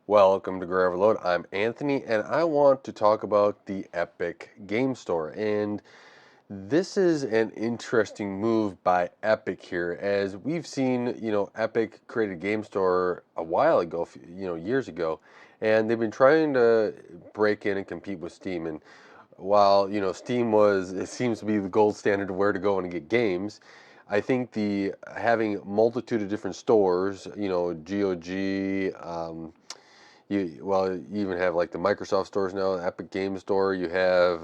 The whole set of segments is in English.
Welcome to Grab Overload. I'm Anthony, and I want to talk about the Epic Game Store. And this is an interesting move by Epic here, as we've seen, Epic created a game store a while ago, years ago, and they've been trying to break in and compete with Steam. And while, Steam it seems to be the gold standard of where to go and get games. I think the having a multitude of different stores, GOG, you even have like the Microsoft stores now, Epic Game Store. You have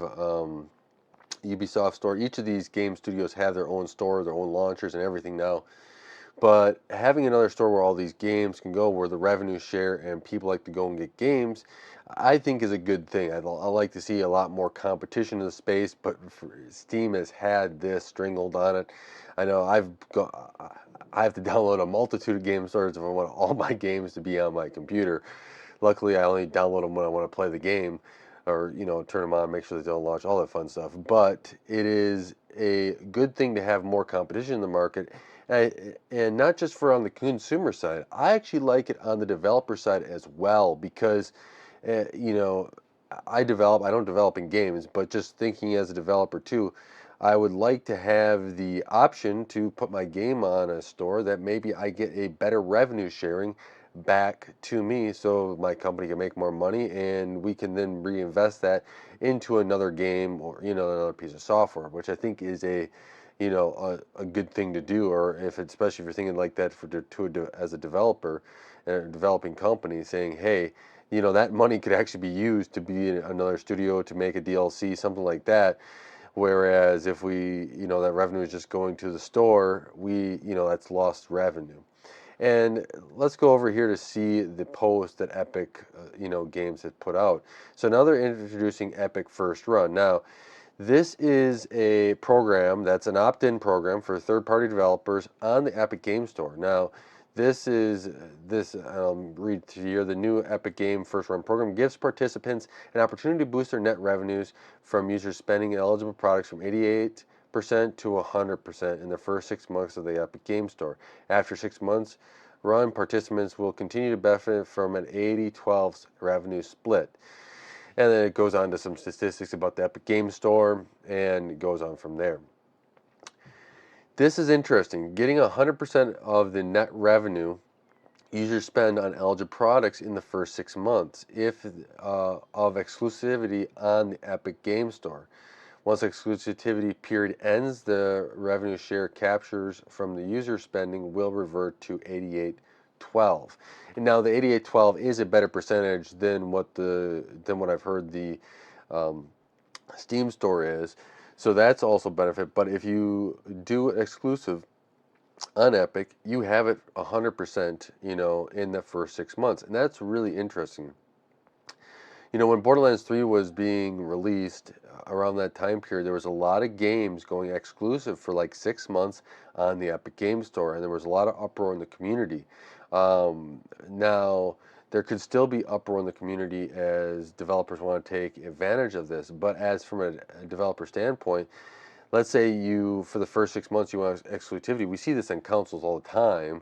Ubisoft Store. Each of these game studios have their own store, their own launchers, and everything now. But having another store where all these games can go, where the revenue share and people like to go and get games, I think is a good thing. I like to see a lot more competition in the space, but Steam has had this strangled on it. I know I have to download a multitude of game stores if I want all my games to be on my computer. Luckily, I only download them when I want to play the game, or turn them on, make sure they don't launch, all that fun stuff. But it is a good thing to have more competition in the market, and not just for on the consumer side. I actually like it on the developer side as well because, uh, you know, I develop. I don't develop in games, but just thinking as a developer too. I would like to have the option to put my game on a store that maybe I get a better revenue sharing back to me so my company can make more money and we can then reinvest that into another game or another piece of software, which I think is a good thing to do. Or if it's, especially if you're thinking like that as a developer and a developing company, saying, hey, that money could actually be used to be in another studio to make a DLC, something like that. Whereas if that revenue is just going to the store, that's lost revenue. And let's go over here to see the post that Epic, Games had put out. So now they're introducing Epic First Run. Now, this is a program that's an opt-in program for third-party developers on the Epic Game Store. Now, this read to you. The new Epic Game First Run program gives participants an opportunity to boost their net revenues from users spending eligible products from 88% to 100% in the first 6 months of the Epic Game Store. After 6 months run, participants will continue to benefit from an 80-12 revenue split. And then it goes on to some statistics about the Epic Game Store and it goes on from there. This is interesting. Getting 100% of the net revenue users spend on eligible products in the first 6 months if of exclusivity on the Epic Game Store. Once exclusivity period ends, the revenue share captures from the user spending will revert to 88-12. And now the 88-12 is a better percentage than what I've heard the um, Steam store is. So that's also benefit. But if you do exclusive on Epic, you have it 100%, in the first 6 months. And that's really interesting. When Borderlands 3 was being released around that time period, there was a lot of games going exclusive for like 6 months on the Epic Game Store, and there was a lot of uproar in the community. Now, there could still be uproar in the community as developers want to take advantage of this, but as from a developer standpoint, let's say for the first 6 months you want exclusivity. We see this in consoles all the time,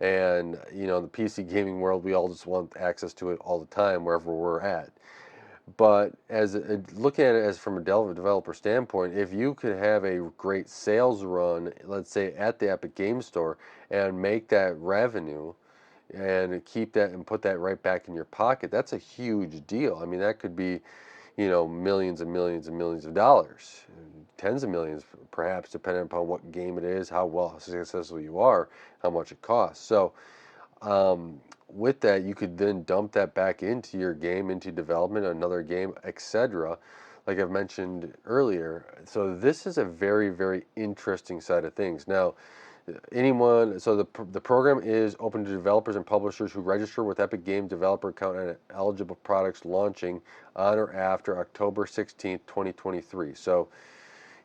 and the PC gaming world, we all just want access to it all the time wherever we're at. But looking at it as from a developer standpoint, if you could have a great sales run, let's say at the Epic Game Store, and make that revenue and keep that and put that right back in your pocket, that's a huge deal. I mean, that could be, millions and millions and millions of dollars, tens of millions perhaps, depending upon what game it is, how well successful you are, how much it costs. So, with that, you could then dump that back into your game, into development, another game, etc. Like I've mentioned earlier. So this is a very, very interesting side of things. Now, the program is open to developers and publishers who register with Epic Games developer account and eligible products launching on or after October 16th, 2023. So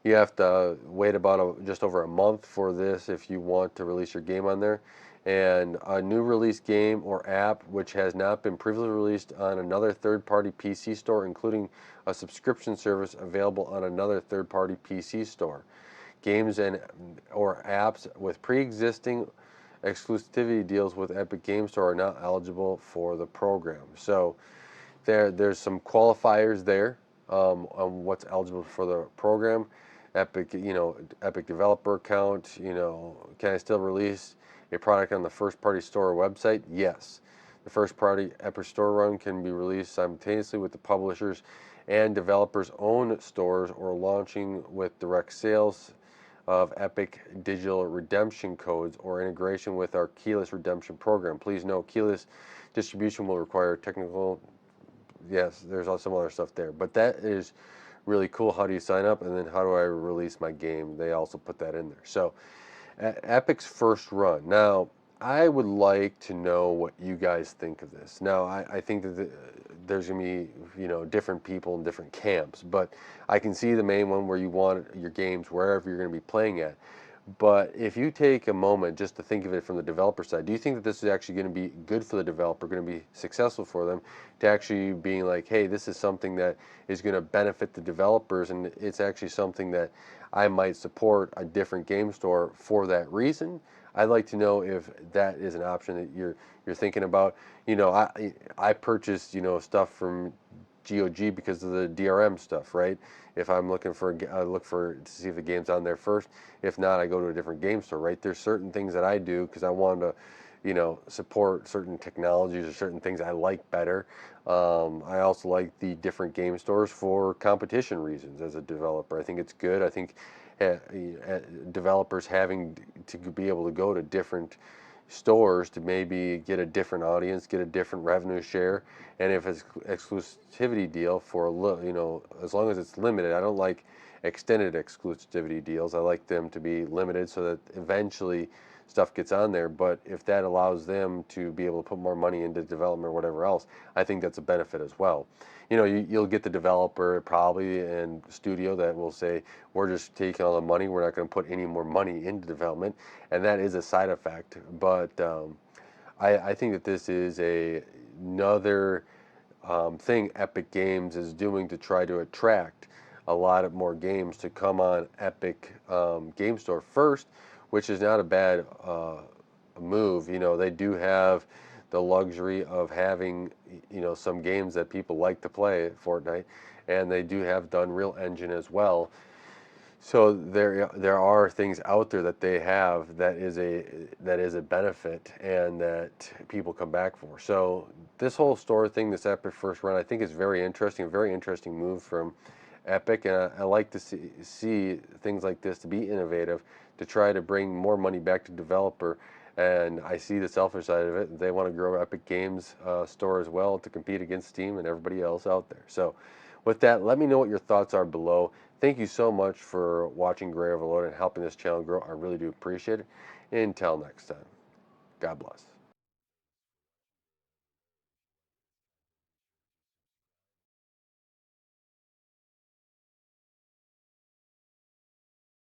you have to wait about just over a month for this if you want to release your game on there. And a new release game or app which has not been previously released on another third-party PC store, including a subscription service available on another third-party PC store. Games and or apps with pre-existing exclusivity deals with Epic Game Store are not eligible for the program. So there's some qualifiers there on what's eligible for the program. Epic, Epic developer account, can I still release a product on the first party store or website? Yes. The first party Epic Store run can be released simultaneously with the publishers and developers' own stores or launching with direct sales of Epic digital redemption codes or integration with our keyless redemption program. Please note, keyless distribution will require technical, yes, there's also some other stuff there, but that is really cool. How do you sign up, and then how do I release my game? They also put that in there. So Epic's first run. Now, I would like to know what you guys think of this. Now, I think that there's going to be, different people in different camps, but I can see the main one where you want your games wherever you're going to be playing at. But if you take a moment just to think of it from the developer side, do you think that this is actually going to be good for the developer, going to be successful for them, to actually being like, hey, this is something that is going to benefit the developers, and it's actually something that I might support a different game store for that reason? I'd like to know if that is an option that you're thinking about. I purchased stuff from GOG because of the DRM stuff, right? If I'm looking for, I look for to see if the game's on there first. If not, I go to a different game store, right? There's certain things that I do because I want to, support certain technologies or certain things I like better. I also like the different game stores for competition reasons as a developer. I think it's good. I think developers having to be able to go to different stores to maybe get a different audience, get a different revenue share, and if it's exclusivity deal for as long as it's limited. I don't like extended exclusivity deals. I like them to be limited so that eventually stuff gets on there. But if that allows them to be able to put more money into development or whatever else, I think that's a benefit as well. You'll get the developer probably and studio that will say, we're just taking all the money, we're not going to put any more money into development, and that is a side effect. But I think that this is another thing Epic Games is doing to try to attract a lot of more games to come on Epic Game Store first, which is not a bad move. They do have the luxury of having some games that people like to play at Fortnite, and they do have the Unreal Engine as well. So there are things out there that they have that is a benefit and that people come back for. So this whole store thing, this Epic first run, I think is very interesting. A very interesting move from Epic, and I like to see things like this to be innovative, to try to bring more money back to developer. And I see the selfish side of it. They want to grow Epic Games store as well to compete against Steam and everybody else out there. So with that, let me know what your thoughts are below. Thank you so much for watching Gray Overload and helping this channel grow. I really do appreciate it. Until next time, God bless.